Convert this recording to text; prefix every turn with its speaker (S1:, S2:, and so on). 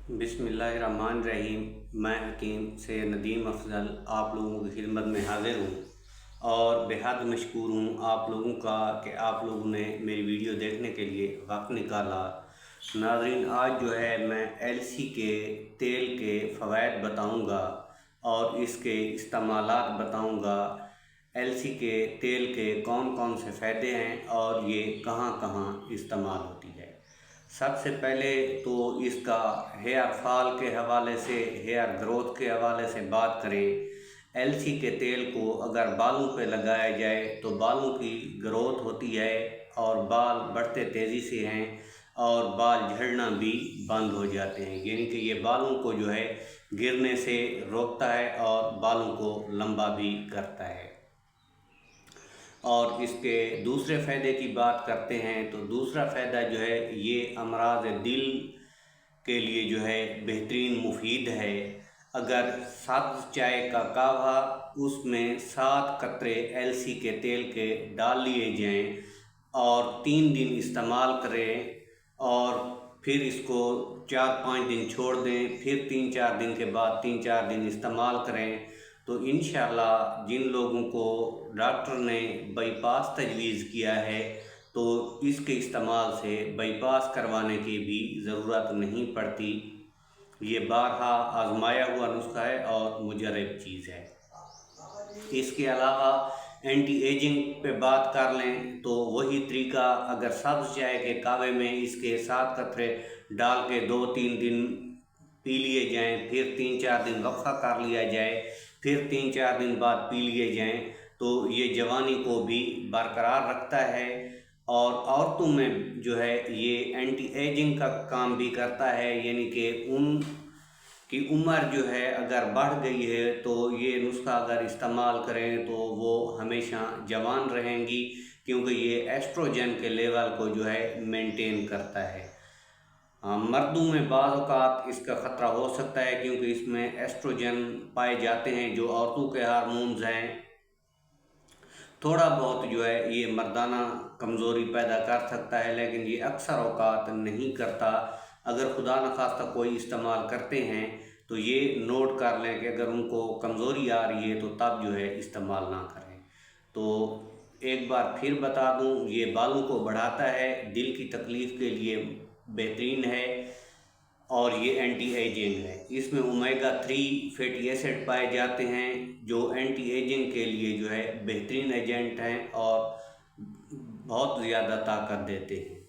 S1: बिस्मिल्लाहिर्रहमानिर्रहीम। मैं हकीम सैयद नदीम अफजल आप लोगों की खिदमत में हाज़िर हूँ और बेहद मशकूर हूँ आप लोगों का कि आप लोगों ने मेरी वीडियो देखने के लिए वक्त निकाला। नाज़रीन, आज जो है मैं एलसी के तेल के फ़वाइद बताऊँगा और इसके इस्तेमालात बताऊँगा। एलसी के तेल के कौन कौन से फ़ायदे हैं और ये कहाँ कहाँ इस्तेमाल होती है। सबसे पहले तो इसका हेयर फॉल के हवाले से, हेयर ग्रोथ के हवाले से बात करें। एलसी के तेल को अगर बालों पे लगाया जाए तो बालों की ग्रोथ होती है और बाल बढ़ते तेज़ी से हैं और बाल झड़ना भी बंद हो जाते हैं, यानी कि ये बालों को जो है गिरने से रोकता है और बालों को लंबा भी करता है। और इसके दूसरे फ़ायदे की बात करते हैं तो दूसरा फ़ायदा जो है ये अमराज दिल के लिए जो है बेहतरीन मुफीद है। अगर सब्ज़ चाय का कहवा उसमें 7 कतरे एलसी के तेल के डाल लिए जाएं और 3 दिन इस्तेमाल करें और फिर इसको 4-5 दिन छोड़ दें, फिर 3-4 दिन के बाद 3-4 दिन इस्तेमाल करें तो इंशाअल्लाह जिन लोगों को डॉक्टर ने बाईपास तजवीज़ किया है तो इसके इस्तेमाल से बाईपास करवाने की भी ज़रूरत नहीं पड़ती। ये बारहा आजमाया हुआ नुस्खा है और मुजरब चीज़ है। इसके अलावा एंटी एजिंग पे बात कर लें तो वही तरीका, अगर सब्ज़ चाय के कहवे में इसके 7 कतरे डाल के 2-3 दिन पी लिए जाएं, फिर 3-4 दिन वक्फा कर लिया जाए, फिर 3-4 दिन बाद पी लिए जाएं तो ये जवानी को भी बरकरार रखता है और औरतों में जो है ये एंटी एजिंग का काम भी करता है, यानी कि उनकी उम्र जो है अगर बढ़ गई है तो ये नुस्खा अगर इस्तेमाल करें तो वो हमेशा जवान रहेंगी, क्योंकि ये एस्ट्रोजन के लेवल को जो है मेंटेन करता है। मर्दों में बाज़ औक़ात इसका ख़तरा हो सकता है क्योंकि इसमें एस्ट्रोजन पाए जाते हैं जो औरतों के हार्मोन्स हैं। थोड़ा बहुत जो है ये मर्दाना कमज़ोरी पैदा कर सकता है, लेकिन ये अक्सर औक़ात नहीं करता। अगर खुदा न खास्ता कोई इस्तेमाल करते हैं तो ये नोट कर लें कि अगर उनको कमज़ोरी आ रही है तो तब जो है इस्तेमाल ना करें। तो एक बार फिर बता दूं, ये बालों को बढ़ाता है, दिल की तकलीफ़ के लिए बेहतरीन है और ये एंटी एजिंग है। इसमें ओमेगा 3 फैटी एसिड पाए जाते हैं जो एंटी एजिंग के लिए जो है बेहतरीन एजेंट हैं और बहुत ज़्यादा ताकत देते हैं।